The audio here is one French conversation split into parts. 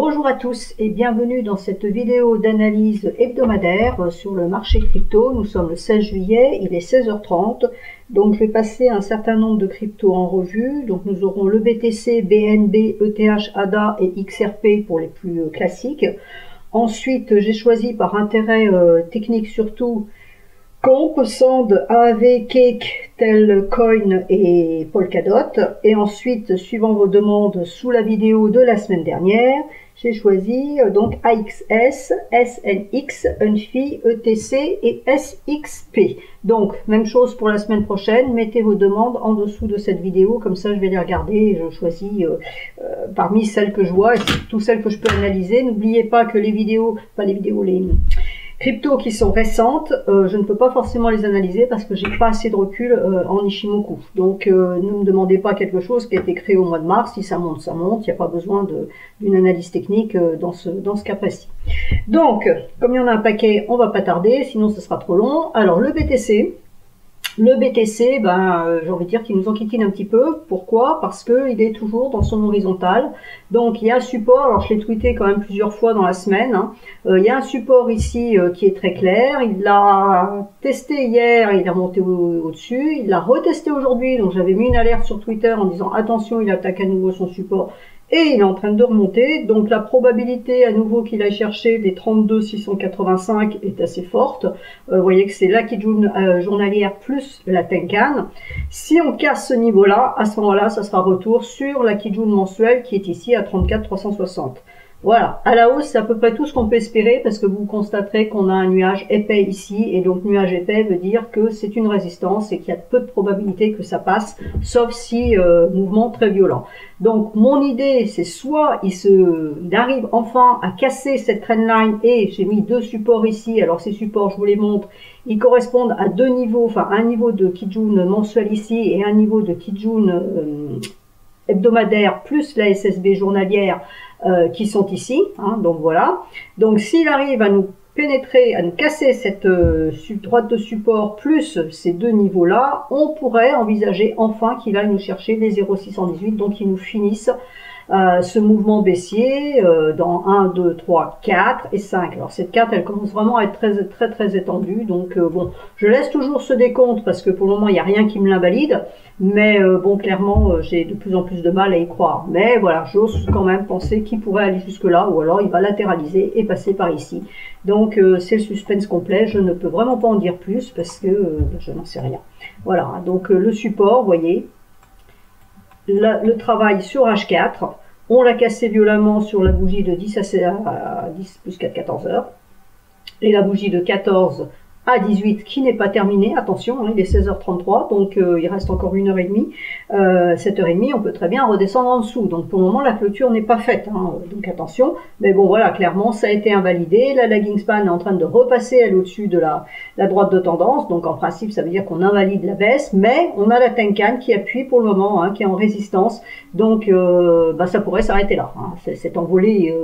Bonjour à tous et bienvenue dans cette vidéo d'analyse hebdomadaire sur le marché crypto. Nous sommes le 16 juillet, il est 16h30. Donc je vais passer un certain nombre de cryptos en revue. Donc nous aurons le BTC, BNB, ETH, ADA et XRP pour les plus classiques. Ensuite, j'ai choisi par intérêt technique surtout Comp, Sand, AAV, Cake, Telcoin et Polkadot. Et ensuite, suivant vos demandes sous la vidéo de la semaine dernière, j'ai choisi donc AXS, SNX, Unfi, ETC et SXP. Donc, même chose pour la semaine prochaine. Mettez vos demandes en dessous de cette vidéo. Comme ça, je vais les regarder et je choisis parmi celles que je vois et toutes celles que je peux analyser. N'oubliez pas que les cryptos qui sont récentes, je ne peux pas forcément les analyser parce que j'ai pas assez de recul en Ichimoku. Donc ne me demandez pas quelque chose qui a été créé au mois de mars. Si ça monte, ça monte. Il n'y a pas besoin d'une analyse technique dans ce cas précis. Donc, comme il y en a un paquet, on va pas tarder, sinon ce sera trop long. Alors le BTC. Le BTC, j'ai envie de dire qu'il nous enquiquine un petit peu. Pourquoi? Parce qu'il est toujours dans son horizontale. Donc il y a un support, alors je l'ai tweeté quand même plusieurs fois dans la semaine. Il y a un support ici qui est très clair. Il l'a testé hier, il est remonté au-dessus. Il l'a retesté aujourd'hui, donc j'avais mis une alerte sur Twitter en disant attention, il attaque à nouveau son support. Et il est en train de remonter, donc la probabilité à nouveau qu'il aille chercher les 32,685 est assez forte. Vous voyez que c'est la Kijun journalière plus la Tenkan. Si on casse ce niveau-là, à ce moment-là, ça sera retour sur la Kijun mensuelle qui est ici à 34,360. Voilà, à la hausse, c'est à peu près tout ce qu'on peut espérer parce que vous constaterez qu'on a un nuage épais ici et donc nuage épais veut dire que c'est une résistance et qu'il y a peu de probabilité que ça passe, sauf si mouvement très violent. Donc mon idée, c'est soit il arrive enfin à casser cette trendline et j'ai mis deux supports ici. Alors ces supports, je vous les montre, ils correspondent à deux niveaux, enfin un niveau de Kijun mensuel ici et un niveau de Kijun hebdomadaire plus la SSB journalière qui sont ici, donc voilà. Donc s'il arrive à nous pénétrer, à nous casser cette droite de support plus ces deux niveaux-là, on pourrait envisager enfin qu'il aille nous chercher les 0,618, donc qu'il nous finisse ce mouvement baissier dans 1, 2, 3, 4 et 5. Alors cette carte, elle commence vraiment à être très étendue. Donc bon, je laisse toujours ce décompte parce que pour le moment, il n'y a rien qui me l'invalide. Mais bon, clairement, j'ai de plus en plus de mal à y croire. Mais voilà, j'ose quand même penser qu'il pourrait aller jusque-là ou alors il va latéraliser et passer par ici. Donc c'est le suspense complet. Je ne peux vraiment pas en dire plus parce que je n'en sais rien. Voilà, donc le support, vous voyez, le travail sur H4, on l'a cassé violemment sur la bougie de 10 à 10 plus 4, 14 heures. Et la bougie de 14 à 18 qui n'est pas terminée, attention, il est 16h33, donc il reste encore 1h30, 7h30, on peut très bien redescendre en dessous. Donc pour le moment la clôture n'est pas faite, donc attention. Mais bon voilà, clairement ça a été invalidé, la lagging span est en train de repasser elle au-dessus de la droite de tendance, donc en principe ça veut dire qu'on invalide la baisse, mais on a la Tenkan qui appuie pour le moment, qui est en résistance, donc ça pourrait s'arrêter là. Cette envolée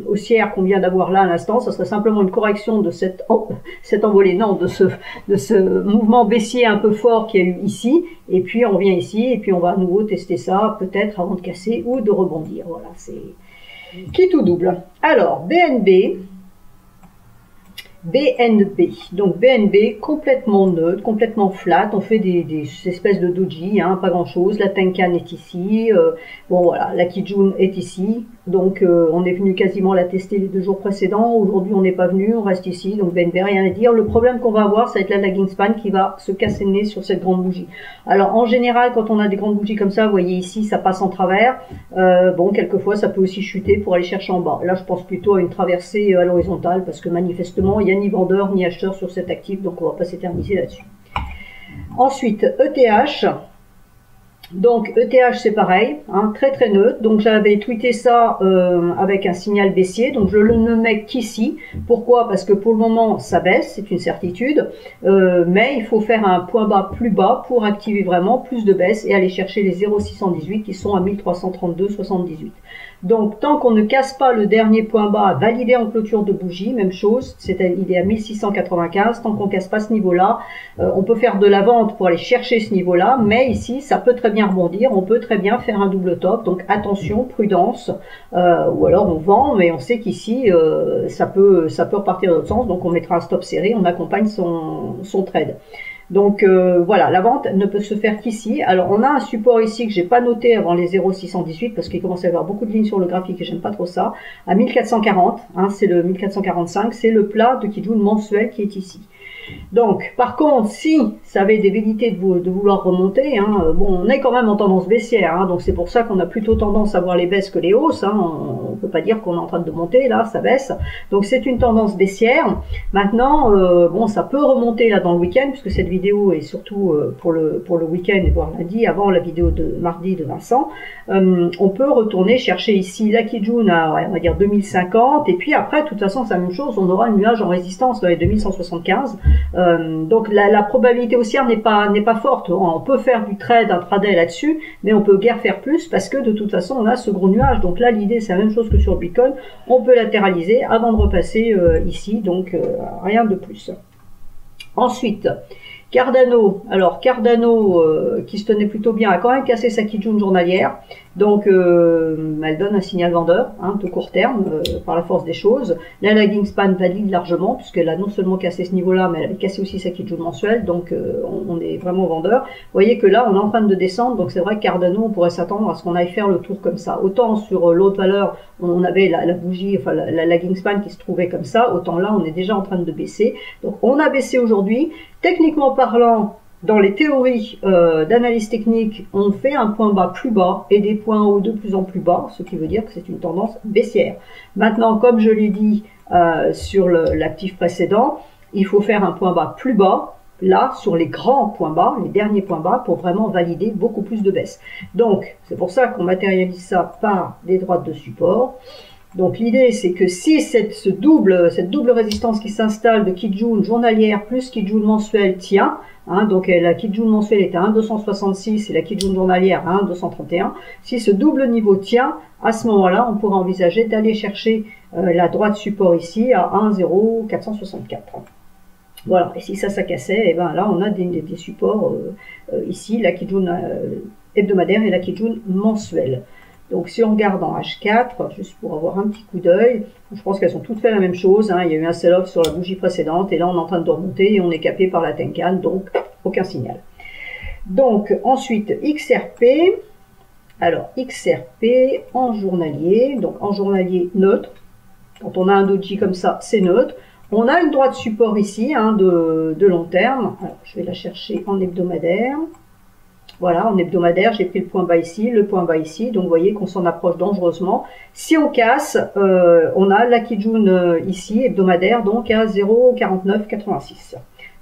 haussière qu'on vient d'avoir là à l'instant, ça serait simplement une correction de cette envolée, non, de ce mouvement baissier un peu fort qu'il y a eu ici, et puis on revient ici, et puis on va à nouveau tester ça, peut-être avant de casser ou de rebondir. Voilà, c'est qui tout double. Alors, BNB, donc BNB complètement neutre, complètement flat, on fait des espèces de doji, pas grand chose, la Tenkan est ici, bon voilà, la Kijun est ici, donc on est venu quasiment la tester les 2 jours précédents, aujourd'hui on n'est pas venu, on reste ici, donc BNB rien à dire. Le problème qu'on va avoir, ça va être la lagging span qui va se casser le nez sur cette grande bougie. Alors en général, quand on a des grandes bougies comme ça, vous voyez ici, ça passe en travers, bon quelquefois ça peut aussi chuter pour aller chercher en bas. Là je pense plutôt à une traversée à l'horizontale, parce que manifestement il y a ni vendeur ni acheteur sur cet actif, donc on va pas s'éterniser là-dessus. Ensuite, ETH. Donc ETH c'est pareil, très neutre, donc j'avais tweeté ça avec un signal baissier, donc je ne mets qu'ici. Pourquoi? Parce que pour le moment ça baisse, c'est une certitude, mais il faut faire un point bas plus bas pour activer vraiment plus de baisse et aller chercher les 0,618 qui sont à 1332,78. Donc tant qu'on ne casse pas le dernier point bas validé en clôture de bougie, même chose, il est à 1695, tant qu'on ne casse pas ce niveau-là, on peut faire de la vente pour aller chercher ce niveau-là, mais ici ça peut très bien bien rebondir, on peut très bien faire un double top, donc attention, prudence, ou alors on vend, mais on sait qu'ici ça peut repartir dans l'autre sens, donc on mettra un stop serré, on accompagne son trade. Donc voilà, la vente ne peut se faire qu'ici. Alors on a un support ici que j'ai pas noté avant les 0,618 parce qu'il commence à y avoir beaucoup de lignes sur le graphique et j'aime pas trop ça, à 1440, hein, c'est le 1445, c'est le plat de Kijun mensuel qui est ici. Donc, par contre, si ça avait des velléités de vouloir remonter, hein, bon, on est quand même en tendance baissière, hein, donc c'est pour ça qu'on a plutôt tendance à voir les baisses que les hausses, hein, on peut pas dire qu'on est en train de monter, là, ça baisse, donc c'est une tendance baissière. Maintenant, bon, ça peut remonter là dans le week-end, puisque cette vidéo est surtout pour le week-end, voire lundi, avant la vidéo de mardi de Vincent, on peut retourner chercher ici la Kijun à, on va dire, 2050, et puis après, de toute façon, c'est la même chose, on aura un nuage en résistance dans les 2175, donc la probabilité haussière n'est pas forte. On peut faire du trade intraday là-dessus, mais on peut guère faire plus parce que de toute façon on a ce gros nuage. Donc là l'idée c'est la même chose que sur le Bitcoin, on peut latéraliser avant de repasser ici, donc rien de plus. Ensuite, Cardano, alors Cardano qui se tenait plutôt bien a quand même cassé sa Kijun journalière, donc elle donne un signal vendeur, hein, de court terme, par la force des choses. La lagging span valide largement, puisqu'elle a non seulement cassé ce niveau-là, mais elle avait cassé aussi sa Kijun mensuelle, donc on est vraiment vendeur. Vous voyez que là, on est en train de descendre, donc c'est vrai que Cardano, on pourrait s'attendre à ce qu'on aille faire le tour comme ça. Autant sur l'autre valeur, on avait la bougie, enfin la lagging span qui se trouvait comme ça, autant là, on est déjà en train de baisser. Donc on a baissé aujourd'hui. Techniquement parlant, dans les théories d'analyse technique, on fait un point bas plus bas et des points hauts de plus en plus bas, ce qui veut dire que c'est une tendance baissière. Maintenant, comme je l'ai dit sur l'actif précédent, il faut faire un point bas plus bas, là, sur les grands points bas, les derniers points bas, pour vraiment valider beaucoup plus de baisse. Donc, c'est pour ça qu'on matérialise ça par des droites de support. Donc l'idée c'est que si cette double résistance qui s'installe de Kijun journalière plus Kijun mensuelle tient, hein, donc la Kijun mensuelle est à 1,266 et la Kijun journalière à 1,231, si ce double niveau tient, à ce moment-là on pourra envisager d'aller chercher la droite support ici à 1,0464. Voilà, et si ça cassait, et ben là on a des supports ici, la Kijun hebdomadaire et la Kijun mensuelle. Donc si on regarde en H4, juste pour avoir un petit coup d'œil, je pense qu'elles ont toutes fait la même chose, hein. Il y a eu un sell-off sur la bougie précédente et là on est en train de remonter et on est capé par la Tenkan, donc aucun signal. Donc ensuite XRP, alors XRP en journalier, donc en journalier neutre, quand on a un doji comme ça c'est neutre, on a une droite support ici, hein, de long terme, alors je vais la chercher en hebdomadaire. Voilà, en hebdomadaire, j'ai pris le point bas ici, le point bas ici, donc vous voyez qu'on s'en approche dangereusement. Si on casse, on a la Kijun ici, hebdomadaire, donc à 0,4986.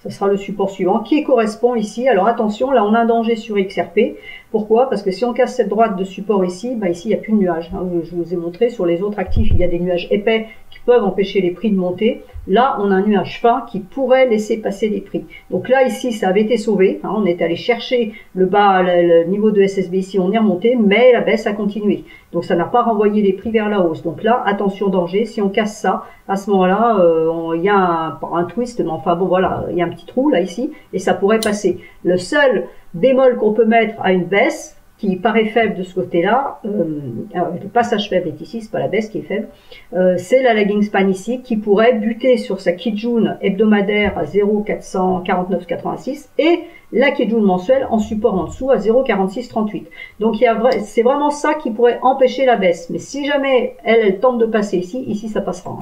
Ce sera le support suivant qui correspond ici. Alors attention, là on a un danger sur XRP. Pourquoi? Parce que si on casse cette droite de support ici, bah ici il n'y a plus de nuages. Hein. Je vous ai montré sur les autres actifs, il y a des nuages épais qui peuvent empêcher les prix de monter. Là, on a un nuage fin qui pourrait laisser passer les prix. Donc là, ici, ça avait été sauvé. Hein, on est allé chercher le bas, le niveau de SSB ici, on est remonté, mais la baisse a continué. Donc ça n'a pas renvoyé les prix vers la hausse. Donc là, attention danger, si on casse ça, à ce moment-là, il y a un twist, mais enfin bon voilà, il y a un petit trou là ici, et ça pourrait passer. Le seul bémol qu'on peut mettre à une baisse, qui paraît faible de ce côté-là, le passage faible est ici, c'est pas la baisse qui est faible, c'est la lagging span ici, qui pourrait buter sur sa Kijun hebdomadaire à 0,44986 et la Kijun mensuelle en support en dessous à 0,4638. Donc c'est vraiment ça qui pourrait empêcher la baisse. Mais si jamais elle tente de passer ici ça passera.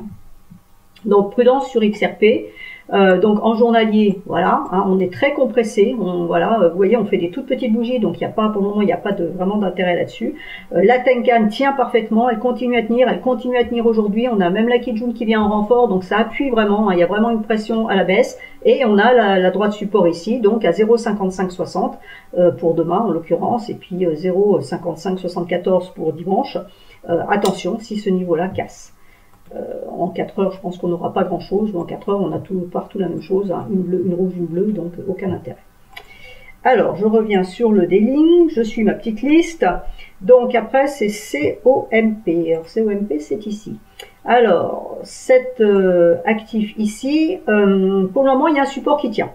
Donc prudence sur XRP. Donc en journalier, voilà, hein, on est très compressé, voilà, vous voyez, on fait des toutes petites bougies, donc il n'y a pas, pour le moment, il n'y a pas vraiment d'intérêt là-dessus. La Tenkan tient parfaitement, elle continue à tenir aujourd'hui, on a même la Kijun qui vient en renfort, donc ça appuie vraiment, hein, il y a vraiment une pression à la baisse, et on a la droite support ici, donc à 0,5560 pour demain en l'occurrence, et puis 0,5574 pour dimanche. Attention, si ce niveau-là casse. En 4 heures, je pense qu'on n'aura pas grand-chose. En 4 heures, on a partout la même chose, hein, une rouge, une bleue, donc aucun intérêt. Alors, je reviens sur le daily, je suis ma petite liste. Donc après, c'est COMP. Alors, COMP, c'est ici. Alors, cet actif ici, pour le moment, il y a un support qui tient.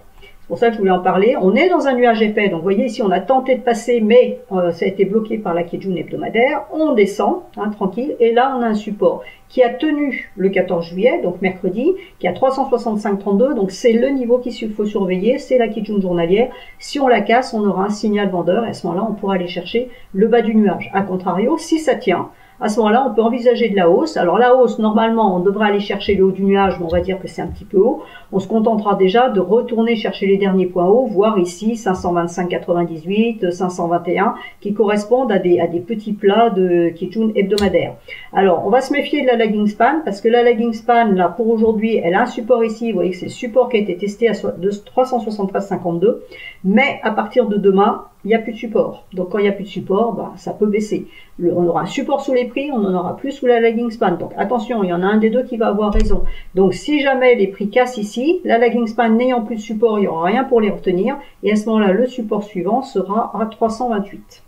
C'est pour ça que je voulais en parler. On est dans un nuage épais, donc vous voyez ici on a tenté de passer, mais ça a été bloqué par la Kijun hebdomadaire. On descend, hein, tranquille, et là on a un support qui a tenu le 14 juillet, donc mercredi, qui a 365,32, donc c'est le niveau qu'il faut surveiller, c'est la Kijun journalière. Si on la casse, on aura un signal vendeur, et à ce moment-là on pourra aller chercher le bas du nuage. A contrario, si ça tient, à ce moment-là, on peut envisager de la hausse. Alors la hausse, normalement, on devrait aller chercher le haut du nuage, mais on va dire que c'est un petit peu haut. On se contentera déjà de retourner chercher les derniers points hauts, voire ici 525,98, 521, qui correspondent à des petits plats de Kijun hebdomadaire. Alors, on va se méfier de la lagging span, parce que la lagging span, là, pour aujourd'hui, elle a un support ici. Vous voyez que c'est le support qui a été testé à 373,52. Mais à partir de demain, il n'y a plus de support. Donc quand il n'y a plus de support, bah, ça peut baisser. On aura un support sous les prix, on n'en aura plus sous la lagging span. Donc attention, il y en a un des deux qui va avoir raison. Donc si jamais les prix cassent ici, la lagging span n'ayant plus de support, il n'y aura rien pour les retenir. Et à ce moment-là, le support suivant sera à 328.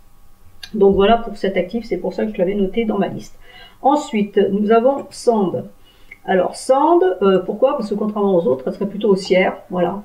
Donc voilà pour cet actif, c'est pour ça que je l'avais noté dans ma liste. Ensuite, nous avons Sand. Alors, Sand, pourquoi? Parce que contrairement aux autres, elle serait plutôt haussière. Voilà,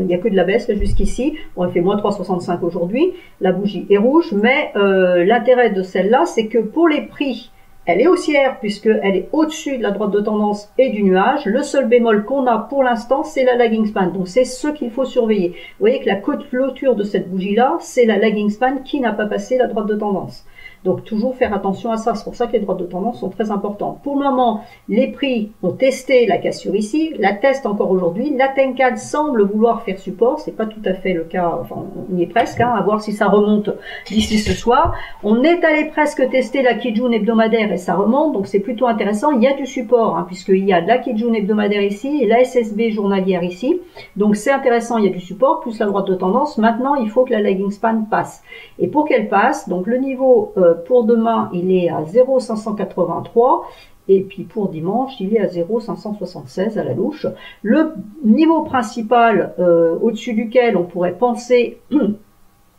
il n'y a que de la baisse jusqu'ici. Bon, elle fait moins 3,65 aujourd'hui. La bougie est rouge, mais l'intérêt de celle-là, c'est que pour les prix, elle est haussière puisqu'elle est au-dessus de la droite de tendance et du nuage. Le seul bémol qu'on a pour l'instant, c'est la lagging span. Donc, c'est ce qu'il faut surveiller. Vous voyez que la clôture de cette bougie-là, c'est la lagging span qui n'a pas passé la droite de tendance. Donc, toujours faire attention à ça. C'est pour ça que les droites de tendance sont très importantes. Pour le moment, les prix ont testé la cassure ici, la testent encore aujourd'hui. La Tenkan semble vouloir faire support. C'est pas tout à fait le cas. Enfin, on y est presque, hein, à voir si ça remonte d'ici ce soir. On est allé presque tester la Kijun hebdomadaire et ça remonte. Donc, c'est plutôt intéressant. Il y a du support, hein, puisqu'il y a de la Kijun hebdomadaire ici et la SSB journalière ici. Donc, c'est intéressant. Il y a du support plus la droite de tendance. Maintenant, il faut que la lagging span passe. Et pour qu'elle passe, donc le niveau pour demain, il est à 0,583 et puis pour dimanche, il est à 0,576 à la louche. Le niveau principal au-dessus duquel on pourrait penser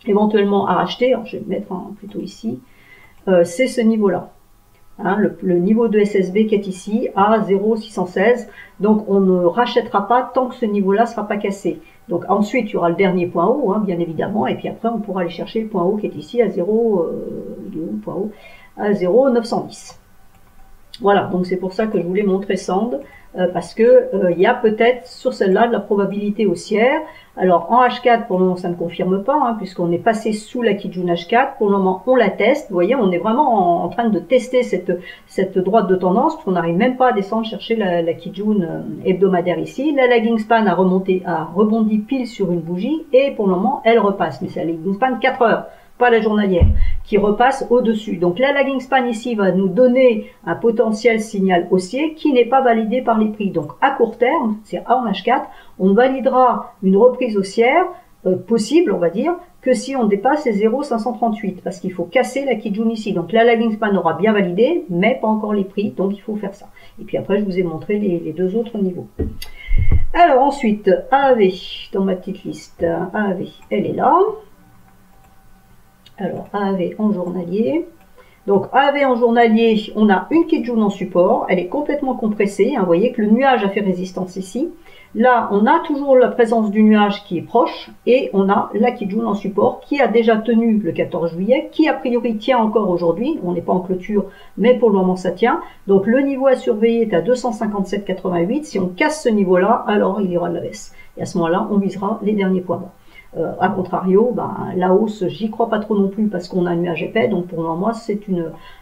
éventuellement à racheter, alors je vais me mettre plutôt ici, c'est ce niveau-là. Hein, le niveau de SSB qui est ici à 0,616. Donc on ne rachètera pas tant que ce niveau-là ne sera pas cassé. Donc ensuite, il y aura le dernier point haut, hein, bien évidemment, et puis après, on pourra aller chercher le point haut qui est ici à 0,910. Voilà, donc c'est pour ça que je voulais montrer Sand, parce que il y a peut-être sur celle-là de la probabilité haussière. Alors en H4, pour le moment, ça ne confirme pas, hein, puisqu'on est passé sous la Kijun H4. Pour le moment, on la teste. Vous voyez, on est vraiment en train de tester cette droite de tendance, parce qu'on n'arrive même pas à descendre chercher la Kijun hebdomadaire ici. La lagging span a rebondi pile sur une bougie, et pour le moment, elle repasse. Mais c'est la lagging span 4 heures, pas la journalière, qui repasse au-dessus. Donc la lagging span ici va nous donner un potentiel signal haussier qui n'est pas validé par les prix. Donc à court terme, c'est en H4, on validera une reprise haussière possible, on va dire, que si on dépasse les 0,538, parce qu'il faut casser la Kijun ici. Donc la lagging span aura bien validé, mais pas encore les prix, donc il faut faire ça. Et puis après, je vous ai montré les deux autres niveaux. Alors ensuite, AAV, dans ma petite liste, AAV, elle est là. Alors, AAV en journalier. Donc, AAV en journalier, on a une Kijun en support. Elle est complètement compressée. Hein, vous voyez que le nuage a fait résistance ici. Là, on a toujours la présence du nuage qui est proche. Et on a la Kijun en support qui a déjà tenu le 14 juillet, qui a priori tient encore aujourd'hui. On n'est pas en clôture, mais pour le moment, ça tient. Donc, le niveau à surveiller est à 257,88. Si on casse ce niveau-là, alors il y aura de la baisse. Et à ce moment-là, on visera les derniers points bas. A contrario, la hausse, j'y crois pas trop non plus parce qu'on a un nuage épais. Donc pour le moment, c'est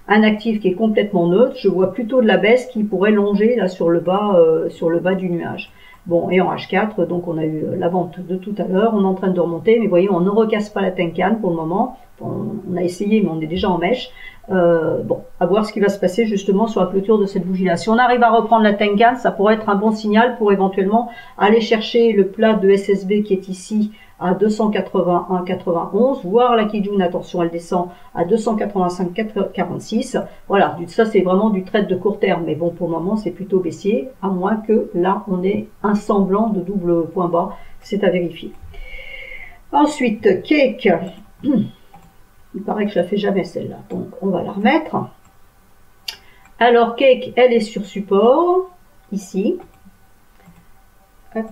un actif qui est complètement neutre. Je vois plutôt de la baisse qui pourrait longer là sur le bas du nuage. Bon, et en H4, donc on a eu la vente de tout à l'heure. On est en train de remonter, mais vous voyez, on ne recasse pas la Tenkan pour le moment. On a essayé, mais on est déjà en mèche. Bon, à voir ce qui va se passer justement sur la clôture de cette bougie-là. Si on arrive à reprendre la Tenkan, ça pourrait être un bon signal pour éventuellement aller chercher le plat de SSB qui est ici à 281,91, voire la Kijun, attention, elle descend à 285,46. Voilà, ça c'est vraiment du trade de court terme, mais bon, pour le moment c'est plutôt baissier, à moins que là on ait un semblant de double point bas, c'est à vérifier. Ensuite, Cake, il paraît que je la fais jamais celle-là, donc on va la remettre. Alors Cake, elle est sur support, ici. Hop.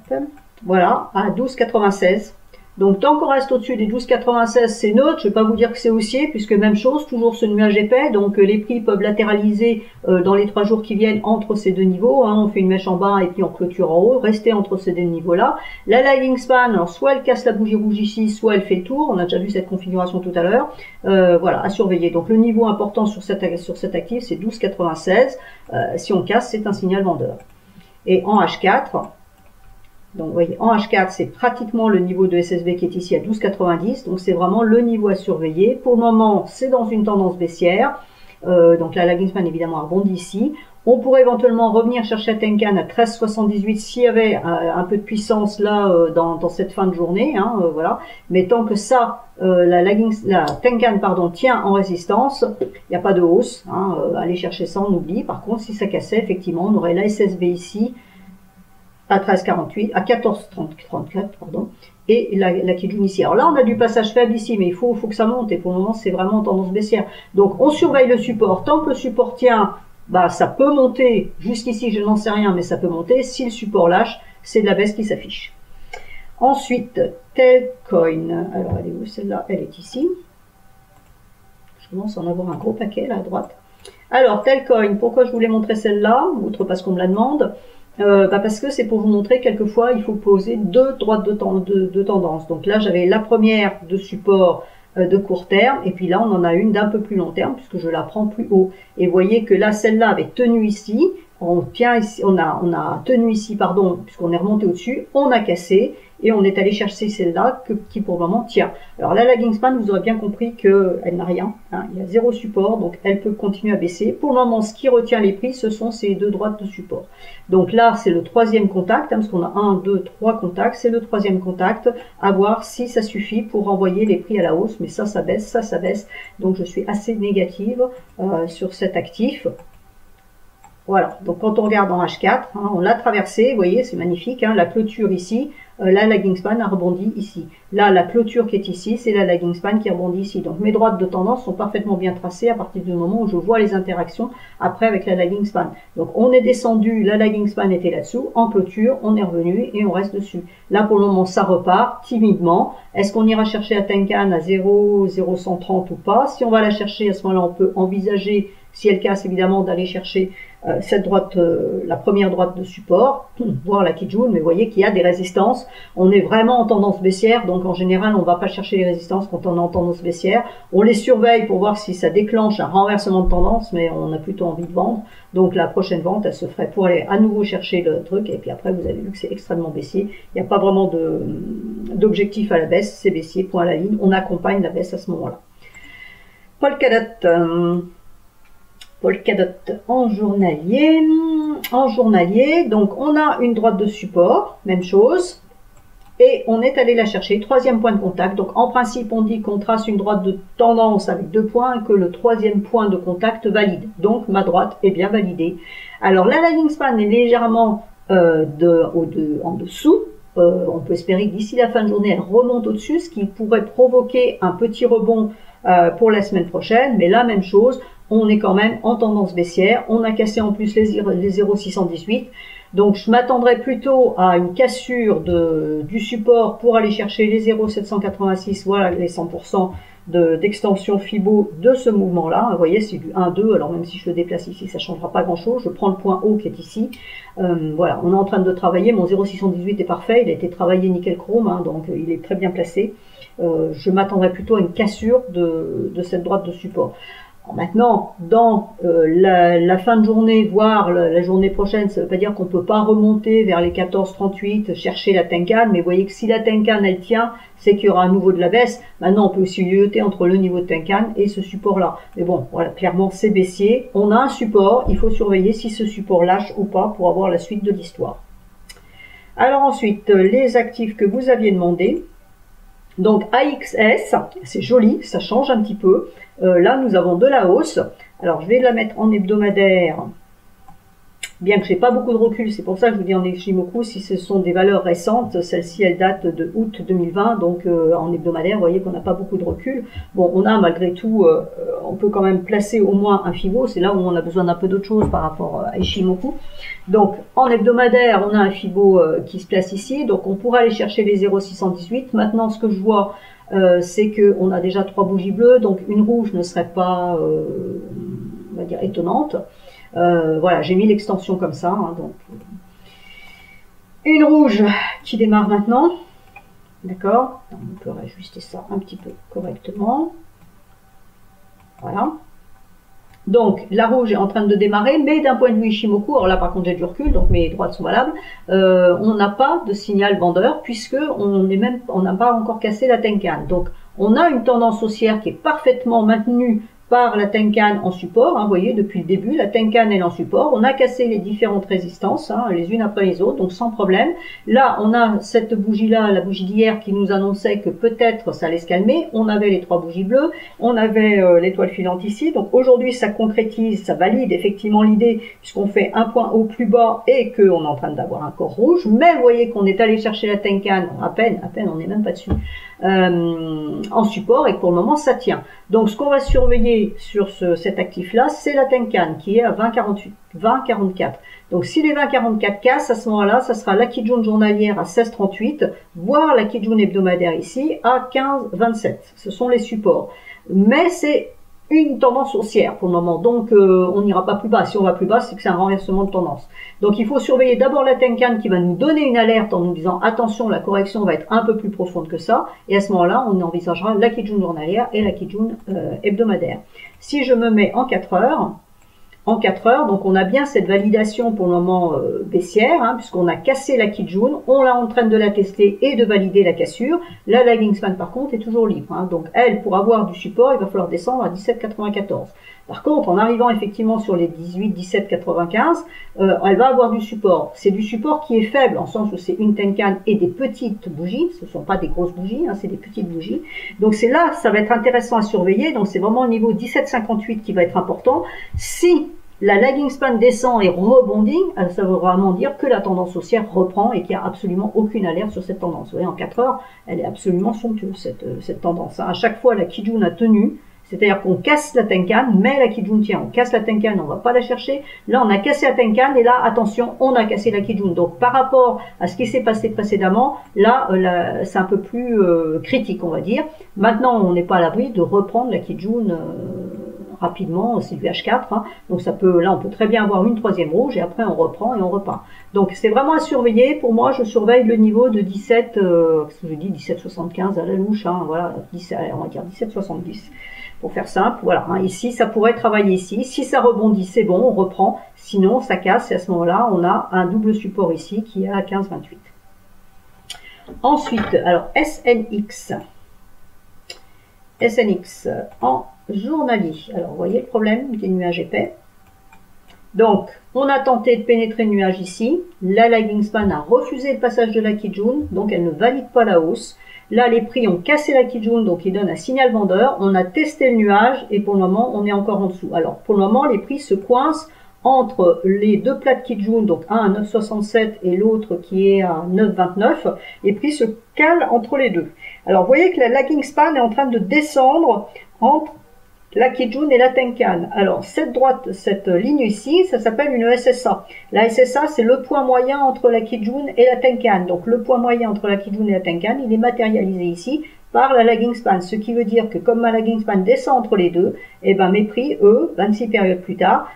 voilà, à 12,96. Donc tant qu'on reste au-dessus des 12,96, c'est neutre. Je ne vais pas vous dire que c'est haussier, puisque même chose, toujours ce nuage épais. Donc les prix peuvent latéraliser dans les 3 jours qui viennent entre ces deux niveaux. Hein. On fait une mèche en bas et puis on clôture en haut. Restez entre ces deux niveaux-là. La lagging span, alors soit elle casse la bougie rouge ici, soit elle fait le tour. On a déjà vu cette configuration tout à l'heure. Voilà, à surveiller. Donc le niveau important sur cet actif, c'est 12,96. Si on casse, c'est un signal vendeur. Et en H4... donc vous voyez, en H4, c'est pratiquement le niveau de SSB qui est ici à 12,90. Donc c'est vraiment le niveau à surveiller. Pour le moment, c'est dans une tendance baissière. Donc la lagging span évidemment a rebondi ici. On pourrait éventuellement revenir chercher la Tenkan à 13,78 s'il y avait un peu de puissance là dans cette fin de journée. Hein, voilà. Mais tant que ça, la Tenkan pardon, tient en résistance, il n'y a pas de hausse. Hein, allez chercher ça, on oublie. Par contre, si ça cassait, effectivement, on aurait la SSB ici à 13,48, à 14,34, pardon, et la Kijun ici. Alors là, on a du passage faible ici, mais il faut que ça monte, et pour le moment, c'est vraiment tendance baissière. Donc, on surveille le support. Tant que le support tient, bah, ça peut monter. Jusqu'ici, je n'en sais rien, mais ça peut monter. Si le support lâche, c'est de la baisse qui s'affiche. Ensuite, Telcoin. Alors, elle est où celle-là? Elle est ici. Je commence à en avoir un gros paquet, là, à droite. Alors, Telcoin, pourquoi je voulais montrer celle-là? Outre parce qu'on me la demande. Parce que c'est pour vous montrer quelquefois il faut poser deux droites de tendance. Donc là j'avais la première de support de court terme et puis là on en a une d'un peu plus long terme puisque je la prends plus haut. Et vous voyez que là celle-là avait tenu ici, on tient ici, on a tenu ici pardon puisqu'on est remonté au-dessus, on a cassé et on est allé chercher celle-là qui pour le moment tient. Alors la lagging span, vous aurez bien compris qu'elle n'a rien, hein, il y a zéro support, donc elle peut continuer à baisser. Pour le moment, ce qui retient les prix, ce sont ces deux droites de support. Donc là, c'est le troisième contact, hein, parce qu'on a 1, 2, 3 contacts, c'est le troisième contact, à voir si ça suffit pour renvoyer les prix à la hausse, mais ça baisse, ça baisse. Donc je suis assez négative sur cet actif. Voilà, donc quand on regarde en H4, hein, on l'a traversé, vous voyez, c'est magnifique, hein, la clôture ici, la lagging span a rebondi ici. Là, la clôture qui est ici, c'est la lagging span qui rebondit ici. Donc mes droites de tendance sont parfaitement bien tracées à partir du moment où je vois les interactions après avec la lagging span. Donc on est descendu, la lagging span était là-dessous, en clôture, on est revenu et on reste dessus. Là pour le moment, ça repart timidement. Est-ce qu'on ira chercher la Tenkan à 0,0130 ou pas? Si on va la chercher, à ce moment-là, on peut envisager, si elle casse évidemment, d'aller chercher cette droite, la première droite de support, voir la Kijun, mais vous voyez qu'il y a des résistances. On est vraiment en tendance baissière, donc en général, on ne va pas chercher les résistances quand on est en tendance baissière. On les surveille pour voir si ça déclenche un renversement de tendance, mais on a plutôt envie de vendre. Donc la prochaine vente, elle se ferait pour aller à nouveau chercher le truc, et puis après, vous avez vu que c'est extrêmement baissier. Il n'y a pas vraiment d'objectif à la baisse, c'est baissier, point à la ligne. On accompagne la baisse à ce moment-là. Polkadot en journalier, donc on a une droite de support, même chose, et on est allé la chercher, troisième point de contact. Donc en principe on dit qu'on trace une droite de tendance avec 2 points et que le troisième point de contact valide. Donc ma droite est bien validée. Alors la lagging span est légèrement en dessous. On peut espérer que d'ici la fin de journée elle remonte au-dessus, ce qui pourrait provoquer un petit rebond pour la semaine prochaine, mais la même chose. On est quand même en tendance baissière. On a cassé en plus les 0,618. Donc je m'attendrais plutôt à une cassure du support pour aller chercher les 0,786, voilà les 100% d'extension Fibo de ce mouvement-là. Vous voyez, c'est du 1,2. Alors même si je le déplace ici, ça ne changera pas grand-chose. Je prends le point haut qui est ici. Voilà, on est en train de travailler. Mon 0,618 est parfait. Il a été travaillé nickel chrome, hein, donc il est très bien placé. Je m'attendrais plutôt à une cassure de cette droite de support. Alors maintenant, dans la fin de journée, voire la journée prochaine, ça ne veut pas dire qu'on ne peut pas remonter vers les 14,38, chercher la Tenkan, mais vous voyez que si la Tenkan elle tient, c'est qu'il y aura un nouveau de la baisse. Maintenant, on peut aussi yoyoter entre le niveau de Tenkan et ce support-là. Mais bon, voilà, clairement, c'est baissier. On a un support, il faut surveiller si ce support lâche ou pas pour avoir la suite de l'histoire. Alors ensuite, les actifs que vous aviez demandé. Donc AXS, c'est joli, ça change un petit peu. Là, nous avons de la hausse. Alors, je vais la mettre en hebdomadaire bien que j'ai pas beaucoup de recul, c'est pour ça que je vous dis en Ichimoku, si ce sont des valeurs récentes, celle-ci elle date de août 2020, donc en hebdomadaire, vous voyez qu'on n'a pas beaucoup de recul. Bon, on a malgré tout, on peut quand même placer au moins un Fibo, c'est là où on a besoin d'un peu d'autre chose par rapport à Ichimoku. Donc en hebdomadaire, on a un Fibo qui se place ici, donc on pourra aller chercher les 0,618. Maintenant, ce que je vois, c'est qu'on a déjà 3 bougies bleues, donc une rouge ne serait pas, on va dire, étonnante. Voilà, j'ai mis l'extension comme ça, hein, donc une rouge qui démarre maintenant, d'accord, on peut ajuster ça un petit peu correctement, voilà. Donc la rouge est en train de démarrer, mais d'un point de vue Ichimoku, alors là par contre j'ai du recul, donc mes droites sont valables, on n'a pas de signal vendeur puisque on n'a pas encore cassé la Tenkan. Donc on a une tendance haussière qui est parfaitement maintenue par la Tenkan en support, hein, vous voyez, depuis le début, la Tenkan est en support, on a cassé les différentes résistances, hein, les unes après les autres, donc sans problème. Là, on a cette bougie-là, la bougie d'hier, qui nous annonçait que peut-être ça allait se calmer, on avait les 3 bougies bleues, on avait l'étoile filante ici, donc aujourd'hui ça concrétise, ça valide effectivement l'idée, puisqu'on fait un point haut plus bas et qu'on est en train d'avoir un corps rouge, mais vous voyez qu'on est allé chercher la Tenkan, à peine, on n'est même pas dessus, en support, et pour le moment ça tient. Donc ce qu'on va surveiller sur cet actif-là, c'est la Tenkan qui est à 20,48, 20,44. Donc si les 20,44 cassent, à ce moment-là, ça sera la Kijun journalière à 16,38, voire la Kijun hebdomadaire ici à 15,27. Ce sont les supports. Mais c'est une tendance haussière pour le moment, donc on n'ira pas plus bas. Si on va plus bas, c'est que c'est un renversement de tendance. Donc il faut surveiller d'abord la Tenkan qui va nous donner une alerte en nous disant attention, la correction va être un peu plus profonde que ça, et à ce moment-là on envisagera la Kijun journalière et la Kijun hebdomadaire. Si je me mets en 4 heures, donc on a bien cette validation pour le moment baissière, hein, puisqu'on a cassé la Kijun, on est en train de la tester et de valider la cassure. La lagging span par contre est toujours libre, hein, donc elle, pour avoir du support, il va falloir descendre à 17,94. Par contre, en arrivant effectivement sur les 17,95, elle va avoir du support. C'est du support qui est faible, en sens où c'est une Tenkan et des petites bougies, ce ne sont pas des grosses bougies, hein, c'est des petites bougies. Donc c'est là, ça va être intéressant à surveiller, donc c'est vraiment au niveau 17,58 qui va être important. Si la lagging span descend et rebondit, ça veut vraiment dire que la tendance haussière reprend et qu'il n'y a absolument aucune alerte sur cette tendance. Vous voyez, en 4 heures, elle est absolument somptueuse, cette tendance. À chaque fois, la Kijun a tenu, c'est-à-dire qu'on casse la Tenkan, mais la Kijun tient. On casse la Tenkan, on ne va pas la chercher. Là, on a cassé la Tenkan et là, attention, on a cassé la Kijun. Donc, par rapport à ce qui s'est passé précédemment, là, c'est un peu plus critique, on va dire. Maintenant, on n'est pas à l'abri de reprendre la Kijun rapidement, c'est du H4, hein. Donc ça peut, là on peut très bien avoir une troisième rouge et après on reprend et on repart. Donc c'est vraiment à surveiller. Pour moi, je surveille le niveau de 17, qu'est-ce que je dis, 17,75 à la louche, hein, voilà, 17, on va dire 17,70 pour faire simple. Voilà, hein. Ici ça pourrait travailler ici. Si ça rebondit, c'est bon, on reprend. Sinon ça casse et à ce moment-là, on a un double support ici qui est à 15,28. Ensuite, alors SNX en journalier. Alors, vous voyez le problème des nuages épais. Donc, on a tenté de pénétrer le nuage ici. La lagging span a refusé le passage de la Kijun, donc elle ne valide pas la hausse. Là, les prix ont cassé la Kijun, donc ils donnent un signal vendeur. On a testé le nuage et pour le moment, on est encore en dessous. Alors, pour le moment, les prix se coincent entre les deux plates Kijun, donc un à 9,67 et l'autre qui est à 9,29. Les prix se calent entre les deux. Alors, vous voyez que la lagging span est en train de descendre entre la Kijun et la Tenkan. Alors, cette ligne ici, ça s'appelle une SSA. La SSA, c'est le point moyen entre la Kijun et la Tenkan. Donc, le point moyen entre la Kijun et la Tenkan, il est matérialisé ici par la lagging span. Ce qui veut dire que comme ma lagging span descend entre les deux, eh ben, mes prix, eux, 26 périodes plus tard,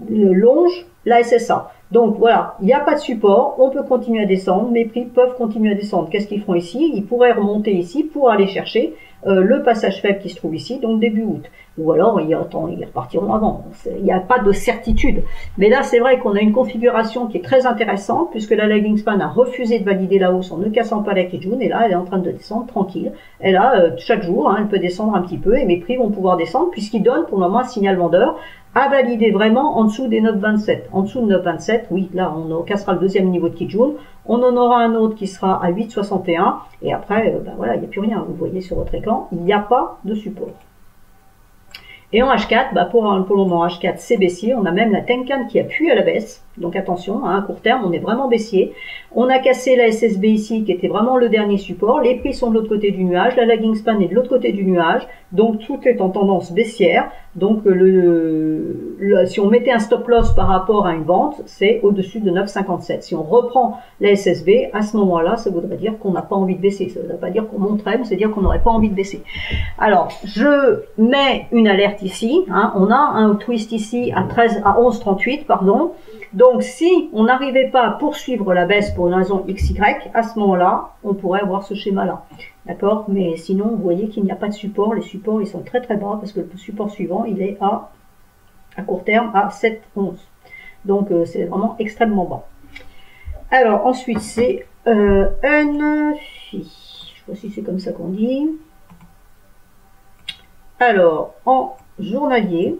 longent la SSA. Donc voilà, il n'y a pas de support, on peut continuer à descendre, mes prix peuvent continuer à descendre. Qu'est-ce qu'ils feront ici? Ils pourraient remonter ici pour aller chercher le passage faible qui se trouve ici, donc début août. Ou alors ils repartiront avant. Il n'y a pas de certitude. Mais là, c'est vrai qu'on a une configuration qui est très intéressante, puisque la lagging span a refusé de valider la hausse en ne cassant pas la Kijun, et là, elle est en train de descendre tranquille. Et là, chaque jour, hein, elle peut descendre un petit peu, et mes prix vont pouvoir descendre, puisqu'ils donnent pour le moment un signal vendeur à valider vraiment en dessous des 9,27. En dessous de 9,27, oui, là, on cassera le deuxième niveau de Kijun. On en aura un autre qui sera à 8,61. Et après, ben voilà, il n'y a plus rien. Vous voyez sur votre écran, il n'y a pas de support. Et en H4, bah pour le moment, H4 c'est baissier. On a même la Tenkan qui appuie à la baisse. Donc attention, à court terme, on est vraiment baissier. On a cassé la SSB ici, qui était vraiment le dernier support. Les prix sont de l'autre côté du nuage. La lagging span est de l'autre côté du nuage. Donc tout est en tendance baissière. Donc si on mettait un stop loss par rapport à une vente, c'est au-dessus de 9,57. Si on reprend la SSB, à ce moment-là, ça voudrait dire qu'on n'a pas envie de baisser. Ça ne veut pas dire qu'on monterait, mais c'est dire qu'on n'aurait pas envie de baisser. Alors, je mets une alerte ici. On a un twist ici à 11,38, pardon. Donc, si on n'arrivait pas à poursuivre la baisse pour une raison XY, à ce moment-là, on pourrait avoir ce schéma-là. D'accord? Mais sinon, vous voyez qu'il n'y a pas de support. Les supports, ils sont très très bas parce que le support suivant, il est à court terme à 7,11. Donc, c'est vraiment extrêmement bas. Alors, ensuite, c'est UNFI. Je ne sais pas si c'est comme ça qu'on dit. Alors, en journalier.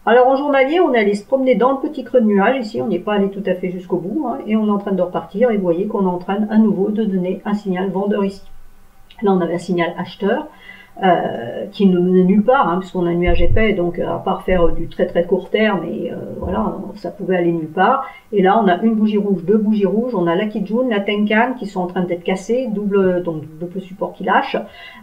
Alors en journalier, on est allé se promener dans le petit creux de nuage. Ici, on n'est pas allé tout à fait jusqu'au bout. Et on est en train de repartir. Et vous voyez qu'on est en train à nouveau de donner un signal vendeur ici. Là, on avait un signal acheteur qui ne menait nulle part, puisqu'on a un nuage épais. Donc, à part faire du très très court terme, et voilà, ça pouvait aller nulle part. Et là, on a une bougie rouge, deux bougies rouges. On a la Kijun, la Tenkan qui sont en train d'être cassées, double support qui lâche.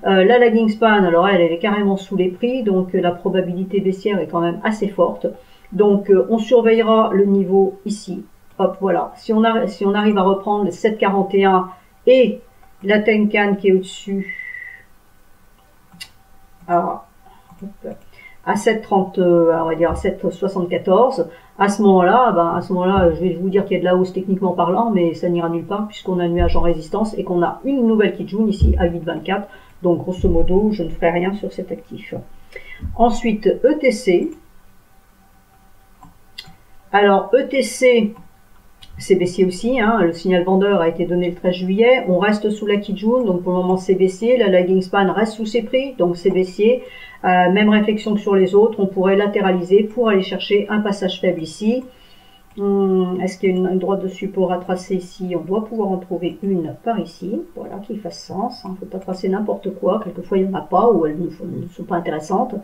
La lagging span, alors elle est carrément sous les prix, donc la probabilité baissière est quand même assez forte. Donc, on surveillera le niveau ici. Hop, voilà. Si on arrive à reprendre le 7,41 et la Tenkan qui est au-dessus, à 7,30, on va dire à 7,74, à ce moment-là, je vais vous dire qu'il y a de la hausse techniquement parlant, mais ça n'ira nulle part puisqu'on a un nuage en résistance et qu'on a une nouvelle Kijun ici à 8,24. Donc grosso modo, je ne ferai rien sur cet actif. Ensuite, ETC. Alors ETC, c'est baissier aussi, le signal vendeur a été donné le 13 juillet, on reste sous la Kijun, donc pour le moment c'est baissier, la lagging span reste sous ses prix, donc c'est baissier. Même réflexion que sur les autres, on pourrait latéraliser pour aller chercher un passage faible ici. Est-ce qu'il y a une droite de support à tracer ici? On doit pouvoir en trouver une par ici, voilà, qui fasse sens. Il ne faut pas tracer n'importe quoi, quelquefois il n'y en a pas ou elles ne sont pas intéressantes.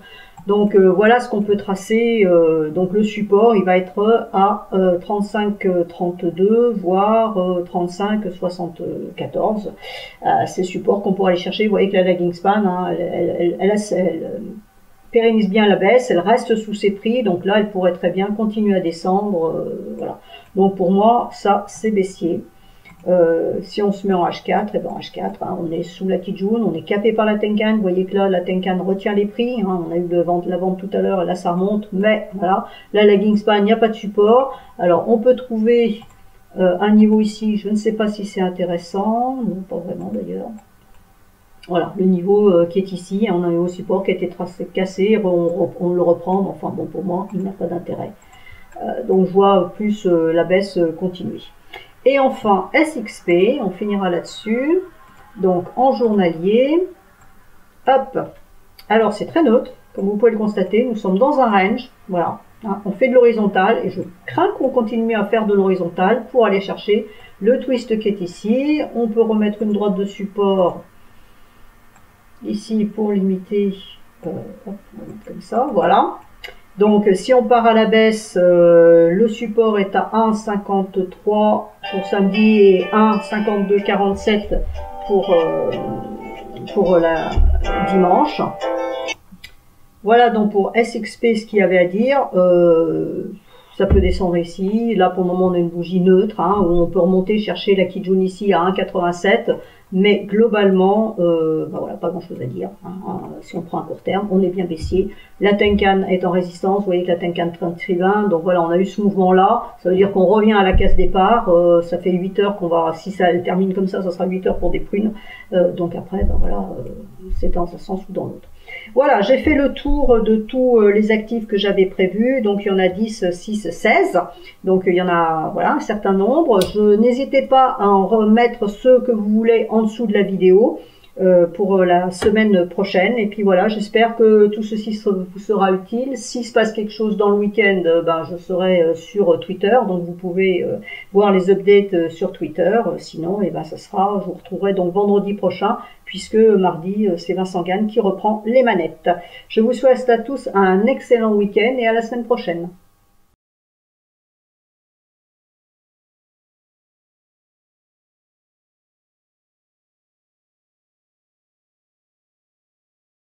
Donc voilà ce qu'on peut tracer. Donc le support, il va être à 35,32 voire 35,74. C'est support qu'on pourra aller chercher. Vous voyez que la lagging span, elle pérennise bien la baisse, elle reste sous ses prix, donc là elle pourrait très bien continuer à descendre, voilà. Donc pour moi ça c'est baissier. Si on se met en H4, et ben H4, on est sous la Kijun, on est capé par la Tenkan. Vous voyez que là la Tenkan retient les prix, on a eu la vente tout à l'heure et là ça remonte, mais voilà, la lagging span, il n'y a pas de support. Alors on peut trouver un niveau ici, je ne sais pas si c'est intéressant, non pas vraiment d'ailleurs. Voilà, le niveau qui est ici, on a eu au support qui a été cassé, on le reprend, enfin bon, pour moi, il n'a pas d'intérêt. Donc je vois plus la baisse continuer. Et enfin, SXP, on finira là-dessus. Donc en journalier, hop, alors c'est très neutre, comme vous pouvez le constater, nous sommes dans un range, voilà, on fait de l'horizontal, et je crains qu'on continue à faire de l'horizontal pour aller chercher le twist qui est ici. On peut remettre une droite de support ici pour limiter, hop, on va mettre comme ça, voilà. Donc si on part à la baisse, le support est à 1,53 pour samedi et 1,52,47 pour la dimanche. Voilà donc pour SXP ce qu'il y avait à dire. Ça peut descendre ici. Là pour le moment on a une bougie neutre, où on peut remonter chercher la Kijun ici à 1,87. Mais globalement, voilà, pas grand chose à dire. Si on prend un court terme, on est bien baissier. La Tenkan est en résistance. Vous voyez que la Tenkan 30,20. Donc voilà, on a eu ce mouvement-là. Ça veut dire qu'on revient à la case départ. Ça fait 8 heures qu'on va, si ça termine comme ça sera 8 heures pour des prunes. Donc après, voilà, c'est dans un sens ou dans l'autre. Voilà, j'ai fait le tour de tous les actifs que j'avais prévus. Donc il y en a 10, 6, 16. Donc il y en a voilà un certain nombre. N'hésitez pas à en remettre ceux que vous voulez en dessous de la vidéo. pour la semaine prochaine. Et puis voilà, j'espère que tout ceci vous sera utile. S'il se passe quelque chose dans le week-end, ben, je serai sur Twitter, donc vous pouvez voir les updates sur Twitter. Sinon, et ben, je vous retrouverai donc vendredi prochain, puisque mardi, c'est Vincent Gann qui reprend les manettes. Je vous souhaite à tous un excellent week-end et à la semaine prochaine.